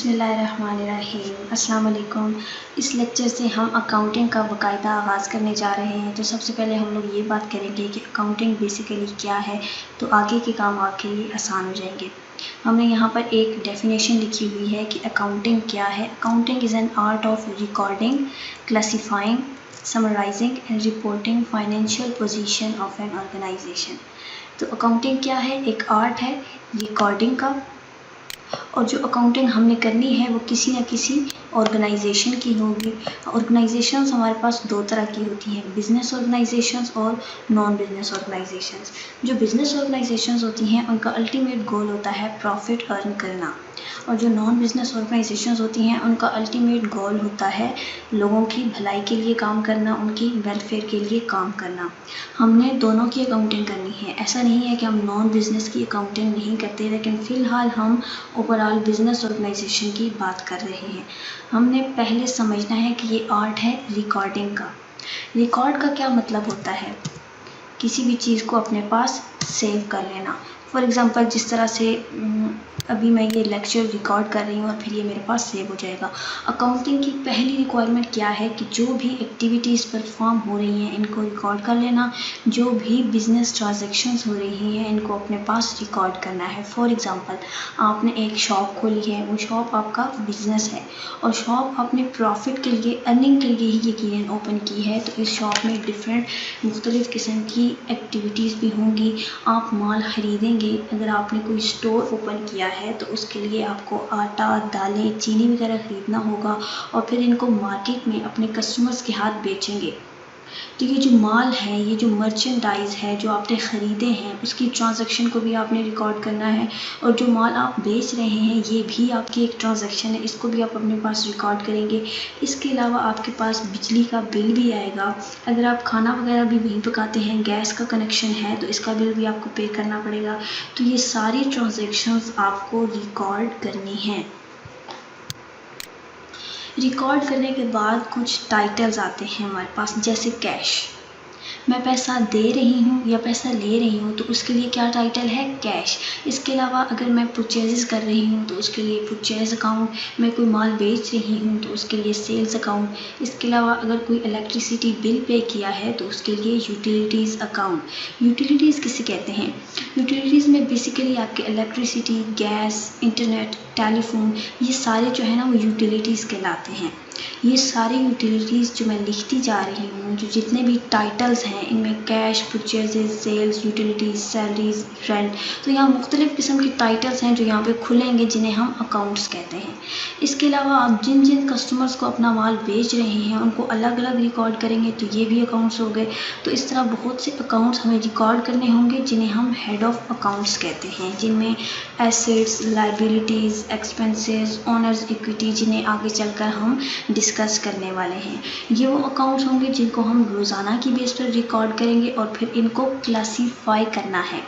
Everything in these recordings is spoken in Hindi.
बिस्मिल्लाहिर्रहमानिर्रहीम। अस्सलाम वालेकुम। इस लेक्चर से हम अकाउंटिंग का बाकायदा आगाज़ करने जा रहे हैं। तो सबसे पहले हम लोग ये बात करेंगे कि अकाउंटिंग बेसिकली क्या है, तो आगे के काम आपके लिए आसान हो जाएंगे। हमने यहाँ पर एक डेफिनेशन लिखी हुई है कि अकाउंटिंग क्या है। Accounting is an art of recording, classifying, summarising and reporting financial position of an organisation. तो अकाउंटिंग क्या है? एक आर्ट है रिकॉर्डिंग का, और जो अकाउंटिंग हमने करनी है वो किसी न किसी ऑर्गेनाइजेशन की होगी। ऑर्गेनाइजेशंस हमारे पास दो तरह की होती हैं, बिजनेस ऑर्गेनाइजेशंस और नॉन बिजनेस ऑर्गेनाइजेशंस। जो बिजनेस ऑर्गेनाइजेशंस होती हैं उनका अल्टीमेट गोल होता है प्रॉफिट अर्न करना, और जो नॉन बिजनेस ऑर्गेनाइजेशंस होती हैं उनका अल्टीमेट गोल होता है लोगों की भलाई के लिए काम करना, उनकी वेलफेयर के लिए काम करना। हमने दोनों की अकाउंटिंग करनी है। ऐसा नहीं है कि हम नॉन बिजनेस की अकाउंटिंग नहीं करते, लेकिन फ़िलहाल हम ओवरऑल बिजनेस ऑर्गेनाइजेशन की बात कर रहे हैं। हमने पहले समझना है कि ये आर्ट है रिकॉर्डिंग का। रिकॉर्ड का क्या मतलब होता है? किसी भी चीज़ को अपने पास सेव कर लेना। फॉर एग्ज़ाम्पल, जिस तरह से अभी मैं ये लेक्चर रिकॉर्ड कर रही हूँ और फिर ये मेरे पास सेव हो जाएगा। अकाउंटिंग की पहली रिक्वायरमेंट क्या है कि जो भी एक्टिविटीज़ परफॉर्म हो रही हैं इनको रिकॉर्ड कर लेना। जो भी बिजनेस ट्रांजैक्शंस हो रही हैं इनको अपने पास रिकॉर्ड करना है। फॉर एग्ज़ाम्पल, आपने एक शॉप खोली है, वो शॉप आपका बिजनेस है और शॉप आपने प्रॉफिट के लिए, अर्निंग के लिए ही यकीनन ओपन की है। तो इस शॉप में डिफरेंट मुख्तलिफ़ किस्म की एक्टिविटीज़ भी होंगी। आप माल ख़रीदेंगे। अगर आपने कोई स्टोर ओपन किया है तो उसके लिए आपको आटा, दालें, चीनी वगैरह ख़रीदना होगा और फिर इनको मार्केट में अपने कस्टमर्स के हाथ बेचेंगे। तो ये जो माल है, ये जो मर्चेंडाइज़ है जो आपने ख़रीदे हैं, उसकी ट्रांजैक्शन को भी आपने रिकॉर्ड करना है। और जो माल आप बेच रहे हैं ये भी आपकी एक ट्रांजैक्शन है, इसको भी आप अपने पास रिकॉर्ड करेंगे। इसके अलावा आपके पास बिजली का बिल भी आएगा। अगर आप खाना वगैरह भी वहीं पकाते हैं, गैस का कनेक्शन है, तो इसका बिल भी आपको पे करना पड़ेगा। तो ये सारी ट्रांजैक्शंस आपको रिकॉर्ड करनी हैं। रिकॉर्ड करने के बाद कुछ टाइटल्स आते हैं हमारे पास, जैसे कैश। मैं पैसा दे रही हूँ या पैसा ले रही हूँ तो उसके लिए क्या टाइटल है? कैश। इसके अलावा अगर मैं परचेज़ कर रही हूँ तो उसके लिए परचेज़ अकाउंट। मैं कोई माल बेच रही हूँ तो उसके लिए सेल्स अकाउंट। इसके अलावा अगर कोई इलेक्ट्रिसिटी बिल पे किया है तो उसके लिए यूटिलिटीज़ अकाउंट। यूटिलिटीज़ किसे कहते हैं? यूटिलिटीज़ में बेसिकली आपके इलेक्ट्रिसिटी, गैस, इंटरनेट, टेलीफोन, ये सारे जो है ना वो यूटिलिटीज़ कहलाते हैं। ये सारी यूटिलिटीज़ जो मैं लिखती जा रही हूँ, जो जितने भी टाइटल्स हैं इनमें cash, purchases, sales, utilities, salaries, rent, तो यहाँ मुख्तलिफ़ किस्म की टाइटल्स हैं जो यहाँ पे खुलेंगे, जिन्हें हम अकाउंट्स कहते हैं। इसके अलावा आप जिन जिन कस्टमर्स को अपना माल बेच रहे हैं उनको अलग अलग रिकॉर्ड करेंगे तो ये भी अकाउंट्स हो गए। तो इस तरह बहुत से अकाउंट्स हमें रिकॉर्ड करने होंगे जिन्हें हम हेड ऑफ़ अकाउंट्स कहते हैं, जिनमें assets, liabilities, expenses, owners equity, जिन्हें आगे चलकर हम डिस्कस करने वाले हैं। ये वो अकाउंट्स होंगे जिनको हम रोज़ाना की बेस पर रिकॉर्ड करेंगे और फिर इनको क्लासीफाई करना है।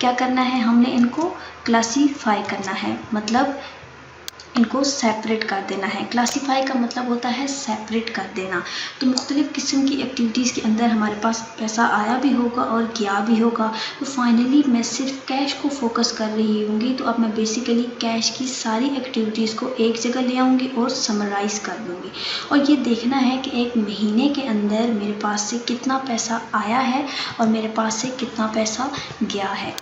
क्या करना है? हमने इनको क्लासीफाई करना है, मतलब इनको सेपरेट कर देना है। क्लासीफाई का मतलब होता है सेपरेट कर देना। तो मुख्तलिफ़ किस्म की एक्टिविटीज़ के अंदर हमारे पास पैसा आया भी होगा और गया भी होगा। तो फाइनली मैं सिर्फ कैश को फोकस कर रही होंगी, तो अब मैं बेसिकली कैश की सारी एक्टिविटीज़ को एक जगह ले आऊँगी और समराइज़ कर दूँगी। और ये देखना है कि एक महीने के अंदर मेरे पास से कितना पैसा आया है और मेरे पास से कितना पैसा गया है।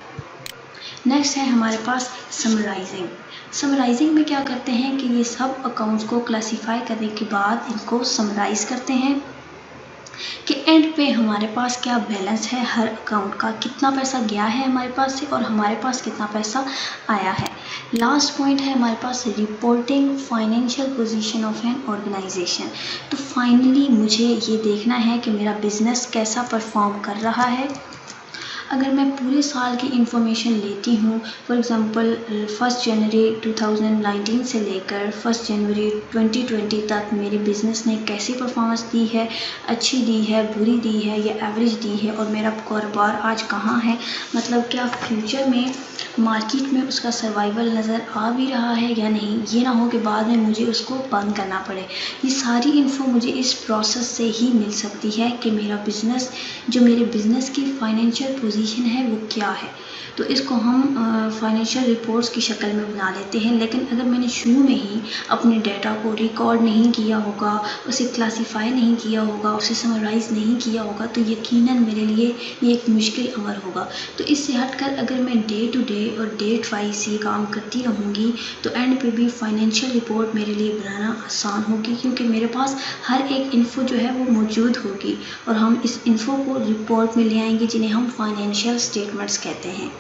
नेक्स्ट है हमारे पास समराइजिंग। समराइजिंग में क्या करते हैं कि ये सब अकाउंट्स को क्लासीफाई करने के बाद इनको समराइज करते हैं कि एंड पे हमारे पास क्या बैलेंस है हर अकाउंट का, कितना पैसा गया है हमारे पास से और हमारे पास कितना पैसा आया है। लास्ट पॉइंट है हमारे पास reporting financial position of an organisation. तो फाइनली मुझे ये देखना है कि मेरा बिजनेस कैसा परफॉर्म कर रहा है। अगर मैं पूरे साल की इंफॉर्मेशन लेती हूँ, फॉर एग्ज़ाम्पल 1 जनवरी 2019 से लेकर 1 जनवरी 2020 तक मेरे बिज़नेस ने कैसी परफॉर्मेंस दी है, अच्छी दी है, बुरी दी है या एवरेज दी है, और मेरा कारोबार आज कहाँ है, मतलब क्या फ्यूचर में मार्केट में उसका सर्वाइवल नज़र आ भी रहा है या नहीं, ये ना हो कि बाद में मुझे उसको बंद करना पड़े। ये सारी इन्फो मुझे इस प्रोसेस से ही मिल सकती है कि मेरा बिज़नेस, जो मेरे बिज़नेस की फाइनेंशियल पोजीशन है वो क्या है। तो इसको हम फाइनेंशियल रिपोर्ट्स की शक्ल में बना लेते हैं। लेकिन अगर मैंने शुरू में ही अपने डाटा को रिकॉर्ड नहीं किया होगा, उसे क्लासीफाई नहीं किया होगा, उसे समराइज़ नहीं किया होगा, तो यकीनन मेरे लिए ये एक मुश्किल अमर होगा। तो इससे हटकर अगर मैं डे टू डे और डेट वाइज ये काम करती रहूँगी तो एंड पे भी फाइनेंशियल रिपोर्ट मेरे लिए बनाना आसान होगी, क्योंकि मेरे पास हर एक इन्फो जो है वो मौजूद होगी और हम इस इन्फो को रिपोर्ट में ले आएंगे, जिन्हें हम फाइनेंशियल स्टेटमेंट्स कहते हैं।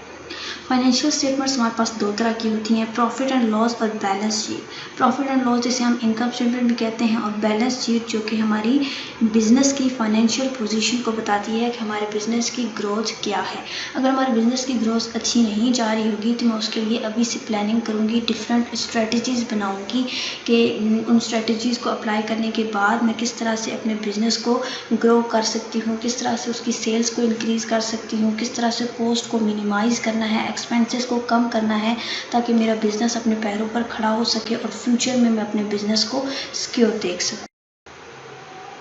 फाइनेंशियल स्टेटमेंट्स हमारे पास दो तरह की होती हैं, प्रॉफिट एंड लॉस और balance sheet. Profit and loss जिसे हम इनकम स्टेटमेंट भी कहते हैं, और बैलेंस शीट जो कि हमारी बिजनेस की फाइनेंशियल पोजीशन को बताती है कि हमारे बिजनेस की ग्रोथ क्या है। अगर हमारे बिजनेस की ग्रोथ अच्छी नहीं जा रही होगी तो मैं उसके लिए अभी से प्लानिंग करूँगी, डिफरेंट स्ट्रेटजीज़ बनाऊँगी कि उन स्ट्रेटजीज़ को अप्लाई करने के बाद मैं किस तरह से अपने बिजनेस को ग्रो कर सकती हूँ, किस तरह से उसकी सेल्स को इंक्रीज़ कर सकती हूँ, किस तरह से कॉस्ट को मिनिमाइज़ करना है, एक्सपेंसेस को कम करना है, ताकि मेरा बिजनेस अपने पैरों पर खड़ा हो सके और फ्यूचर में मैं अपने बिजनेस को सिक्योर देख सकूं।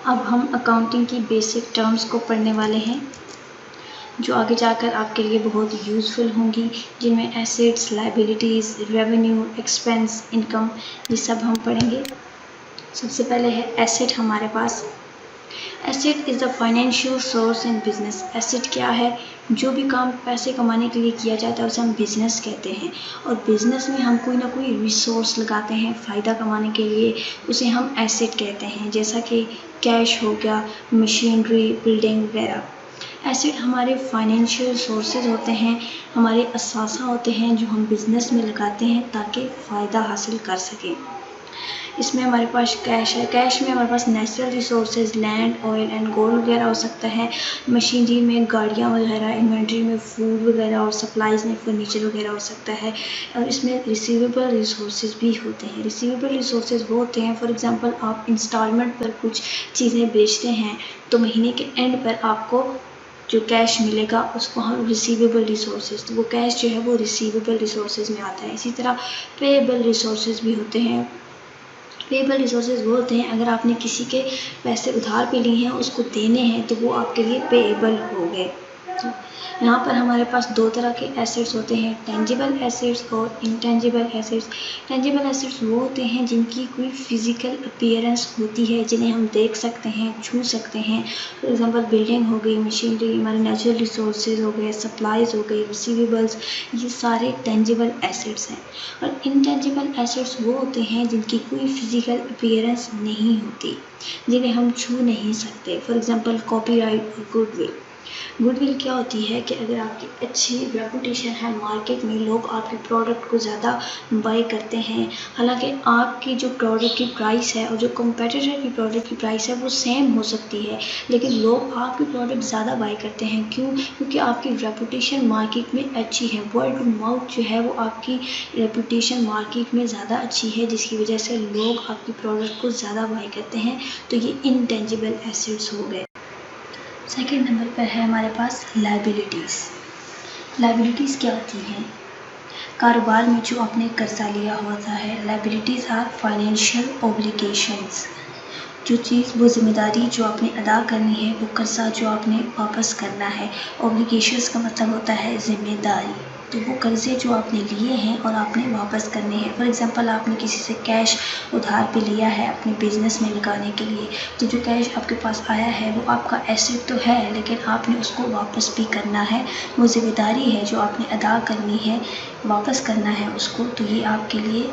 अब हम अकाउंटिंग की बेसिक टर्म्स को पढ़ने वाले हैं, जो आगे जाकर आपके लिए बहुत यूज़फुल होंगी, जिनमें assets, liabilities, revenue, expense, income, ये सब हम पढ़ेंगे। सबसे पहले है एसेट। हमारे पास asset is the financial source in business. Asset क्या है? जो भी काम पैसे कमाने के लिए किया जाता है उसे हम बिजनेस कहते हैं, और बिजनेस में हम कोई ना कोई रिसोर्स लगाते हैं फ़ायदा कमाने के लिए, उसे हम एसेट कहते हैं, जैसा कि कैश हो गया, मशीनरी, बिल्डिंग वगैरह। एसेट हमारे फाइनेंशियल सोर्सेज होते हैं, हमारे असासा होते हैं जो हम बिज़नेस में लगाते हैं ताकि फ़ायदा हासिल कर सकें। इसमें हमारे पास कैश है। कैश में हमारे पास natural resources, land, oil and gold वगैरह हो सकता है। मशीनरी में गाड़ियाँ वगैरह, इन्वेंट्री में फूड वगैरह, और सप्लाईज़ में फर्नीचर वगैरह हो सकता है। और इसमें रिसीवेबल रिसोर्सेज भी होते हैं। रिसीवेबल रिसोर्सेज वो होते हैं, फॉर एग्जांपल आप इंस्टॉलमेंट पर कुछ चीज़ें बेचते हैं तो महीने के एंड पर आपको जो कैश मिलेगा उसको हम रिसीवेबल रिसोर्सेज, तो वो कैश जो है वो रिसीवेबल रिसोर्सेज में आता है। इसी तरह पेएबल रिसोर्सेज भी होते हैं। पेएबल रिसोर्सेज वो होते हैं, अगर आपने किसी के पैसे उधार पे लिए हैं, उसको देने हैं, तो वो आपके लिए पेएबल हो गए। तो यहाँ पर हमारे पास दो तरह के एसेट्स होते हैं, टेंजिबल एसेट्स और इंटेंजिबल एसेट्स। टेंजिबल एसेट्स वो होते हैं जिनकी कोई फिजिकल अपीयरेंस होती है, जिन्हें हम देख सकते हैं, छू सकते हैं। फॉर एग्जांपल बिल्डिंग हो गई, मशीनरी, हमारे नेचुरल रिसोर्सेज हो गए, सप्लाईज हो गई, रिसीवेबल्स, ये सारे टेंजिबल एसेट्स हैं। और इंटेंजिबल एसेट्स वो होते हैं जिनकी कोई फिजिकल अपीयरेंस नहीं होती, जिन्हें हम छू नहीं सकते। फॉर एग्जांपल कॉपीराइट और गुडविल। गुडविल क्या होती है कि अगर आपकी अच्छी रेपुटेशन है मार्केट में, लोग आपके प्रोडक्ट को ज़्यादा बाय करते हैं, हालांकि आपकी जो प्रोडक्ट की प्राइस है और जो कंपेटिटर की प्रोडक्ट की प्राइस है वो सेम हो सकती है, लेकिन लोग आपकी प्रोडक्ट ज़्यादा बाय करते हैं। क्यों? क्योंकि आपकी रेपुटेशन मार्केट में अच्छी है। वर्ड टू माउथ जो है वो आपकी रेपुटेशन मार्केट में ज़्यादा अच्छी है, जिसकी वजह से लोग आपकी प्रोडक्ट को ज़्यादा बाय करते हैं। तो ये इनटेंजिबल एसेट्स हो गए। सेकेंड नंबर पर है हमारे पास लायबिलिटीज़। लायबिलिटीज़ क्या होती हैं? कारोबार में जो आपने कर्जा लिया होता है। Liabilities are financial obligations. जो चीज़, वो जिम्मेदारी जो आपने अदा करनी है, वो कर्जा जो आपने वापस करना है। ऑब्लिगेशंस का मतलब होता है जिम्मेदारी। तो वो कर्जे जो आपने लिए हैं और आपने वापस करने हैं। फॉर एग्जांपल आपने किसी से कैश उधार पे लिया है अपने बिजनेस में लगाने के लिए, तो जो कैश आपके पास आया है वो आपका एसेट तो है, लेकिन आपने उसको वापस भी करना है। वो जिम्मेदारी है जो आपने अदा करनी है, वापस करना है उसको। तो ये आपके लिए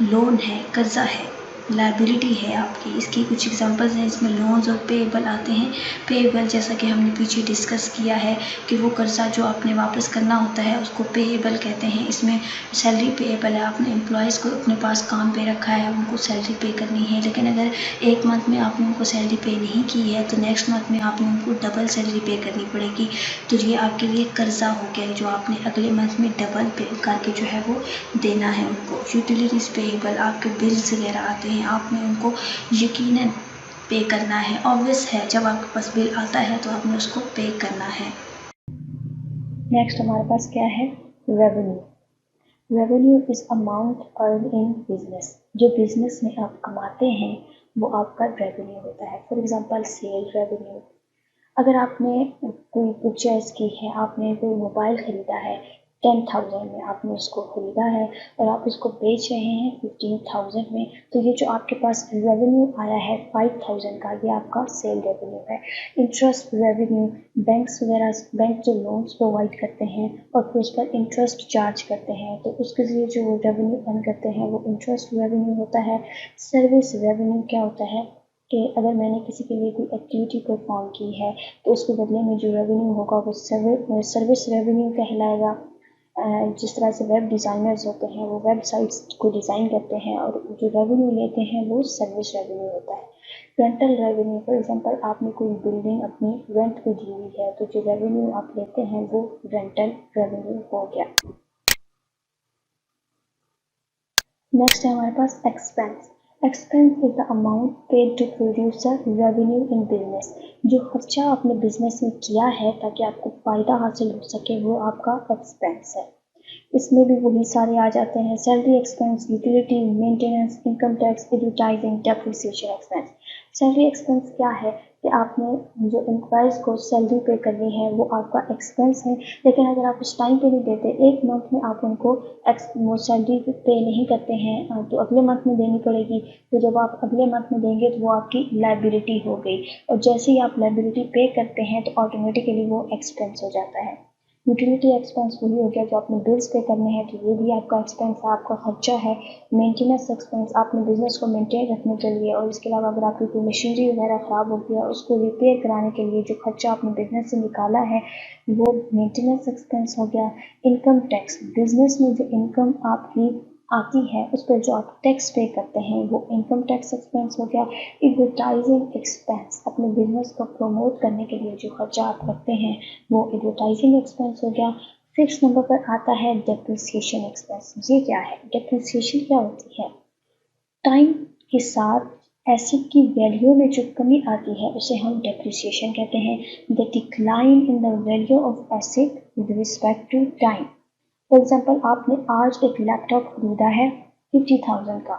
लोन है, कर्जा है, लायबिलिटी है आपकी। इसकी कुछ एग्जांपल्स हैं, इसमें लोन्स और पेएबल आते हैं। पेएबल जैसा कि हमने पीछे डिस्कस किया है कि वो कर्जा जो आपने वापस करना होता है उसको पेएबल कहते हैं। इसमें सैलरी पेएबल है, आपने एम्प्लॉयज़ को अपने पास काम पे रखा है, उनको सैलरी पे करनी है, लेकिन अगर एक मंथ में आपने उनको सैलरी पे नहीं की है तो नेक्स्ट मंथ में आपने उनको डबल सैलरी पे करनी पड़ेगी। तो ये आपके लिए कर्जा हो गया जो आपने अगले मंथ में डबल पे करके जो है वो देना है उनको। यूटिलिटीज़ पेएबल, आपके बिल्स वगैरह आते हैं, आपने उनको यकीनन पे करना है। ऑब्वियस है, जब आपके पास बिल आता है तो आपने उसको पे करना है। नेक्स्ट हमारे पास क्या है? Revenue. Revenue is amount earn in business. जो बिजनेस में आप कमाते हैं वो आपका रेवेन्यू होता है। For example sale revenue. अगर आपने कोई परचेज की है, आपने कोई मोबाइल ख़रीदा है 10,000 में, आपने उसको ख़रीदा है और आप उसको बेच रहे हैं 15,000 में, तो ये जो आपके पास रेवेन्यू आया है 5,000 का, ये आपका सेल रेवेन्यू है। इंटरेस्ट रेवेन्यू, बैंक्स वगैरह, बैंक जो लोन्स प्रोवाइड करते हैं और फिर उस पर इंटरेस्ट चार्ज करते हैं, तो उसके लिए जो वो रेवेन्यू अर्न करते हैं वो इंटरेस्ट रेवेन्यू होता है। सर्विस रेवेन्यू क्या होता है कि अगर मैंने किसी के लिए कोई एक्टिविटी परफॉर्म की है तो उसके बदले में जो रेवेन्यू होगा वो सर्विस रेवेन्यू कहलाएगा। जिस तरह से वेब डिज़ाइनर्स होते हैं वो वेबसाइट्स को डिज़ाइन करते हैं और जो रेवेन्यू लेते हैं वो सर्विस रेवेन्यू होता है। रेंटल रेवेन्यू, फॉर एग्जांपल आपने कोई बिल्डिंग अपनी रेंट पे दी हुई है तो जो रेवेन्यू आप लेते हैं वो रेंटल रेवेन्यू हो गया। नेक्स्ट है हमारे पास expense. Expense is the amount paid to produce a revenue in business. जो खर्चा आपने बिजनेस में किया है ताकि आपको फ़ायदा हासिल हो सके वो आपका एक्सपेंस है। इसमें भी वही सारे आ जाते हैं, salary expense, utility, maintenance, income tax, advertising, depreciation expense. Salary expense क्या है कि आपने जो एम्प्लॉयज़ को सैलरी पे करनी है वो आपका एक्सपेंस है, लेकिन अगर आप उस टाइम पे नहीं देते, एक मंथ में आप उनको वो सैलरी पे नहीं करते हैं तो अगले मंथ में देनी पड़ेगी। तो जब आप अगले मंथ में देंगे तो वो आपकी लायबिलिटी हो गई, और जैसे ही आप लायबिलिटी पे करते हैं तो ऑटोमेटिकली वो एक्सपेंस हो जाता है। यूटिलिटी एक्सपेंस वही हो गया जो आपने बिल्स पे करने हैं तो ये भी आपका एक्सपेंस है, आपका खर्चा है। मेंटेनेंस एक्सपेंस, आपने बिजनेस को मेंटेन रखने के लिए और इसके अलावा अगर आपकी कोई मशीनरी वगैरह ख़राब हो गया उसको रिपेयर कराने के लिए जो खर्चा आपने बिजनेस से निकाला है वो मेंटेनेंस एक्सपेंस हो गया। इनकम टैक्स, बिजनेस में जो इनकम आपकी आती है उस पर जो आप टैक्स पे करते हैं वो इनकम टैक्स एक्सपेंस हो गया। एडवर्टाइजिंग एक्सपेंस, अपने बिजनेस को प्रमोट करने के लिए जो खर्चा आप करते हैं वो एडवर्टाइजिंग एक्सपेंस हो गया। फिफ्थ नंबर पर आता है डेप्रिसिएशन एक्सपेंस। ये क्या है? डेप्रिसिएशन क्या होती है? टाइम के साथ एसेट की वैल्यू में जो कमी आती है उसे हम डेप्रिसिएशन कहते हैं। The decline in the value of asset with respect to time. For example आपने आज एक लैपटॉप खरीदा है 50,000 का,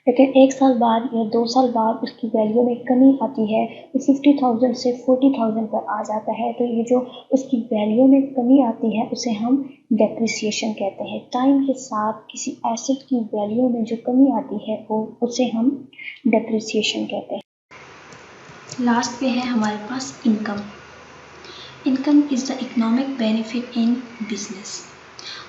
लेकिन 1 साल बाद या 2 साल बाद उसकी वैल्यू में कमी आती है तो 50,000 से 40,000 पर आ जाता है, तो ये जो उसकी वैल्यू में कमी आती है उसे हम डेप्रिसिएशन कहते हैं। टाइम के साथ किसी एसेट की वैल्यू में जो कमी आती है वो उसे हम डेप्रिसिएशन कहते हैं। लास्ट पे है हमारे पास income. Income is the economic benefit in business.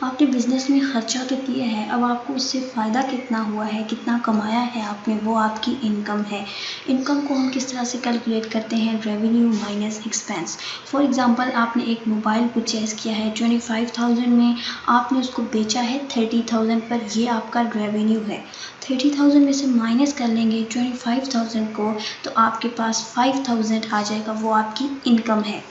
आपने बिजनेस में खर्चा तो किया है, अब आपको उससे फ़ायदा कितना हुआ है, कितना कमाया है आपने, वो आपकी इनकम है। इनकम को हम किस तरह से कैलकुलेट करते हैं? Revenue minus expense. For example आपने एक मोबाइल परचेज़ किया है 25,000 में, आपने उसको बेचा है 30,000 पर, ये आपका रेवेन्यू है। 30,000 में से माइनस कर लेंगे 25,000 को तो आपके पास 5,000 आ जाएगा, वो आपकी इनकम है।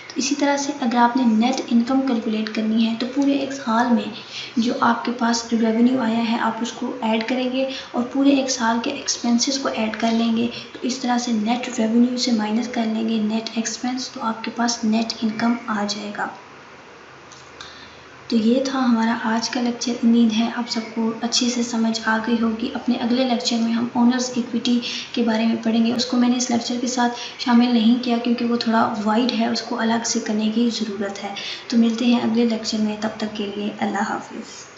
तो इसी तरह से अगर आपने नेट इनकम कैलकुलेट करनी है तो पूरे एक साल में जो आपके पास रेवेन्यू आया है आप उसको ऐड करेंगे और पूरे एक साल के एक्सपेंसेस को ऐड कर लेंगे, तो इस तरह से नेट रेवेन्यू से माइनस कर लेंगे नेट एक्सपेंस, तो आपके पास नेट इनकम आ जाएगा। तो ये था हमारा आज का लेक्चर। उम्मीद है आप सबको अच्छे से समझ आ गई होगी। अपने अगले लेक्चर में हम ओनर्स इक्विटी के बारे में पढ़ेंगे। उसको मैंने इस लेक्चर के साथ शामिल नहीं किया क्योंकि वो थोड़ा वाइड है, उसको अलग से करने की ज़रूरत है। तो मिलते हैं अगले लेक्चर में, तब तक के लिए अल्लाह हाफिज़।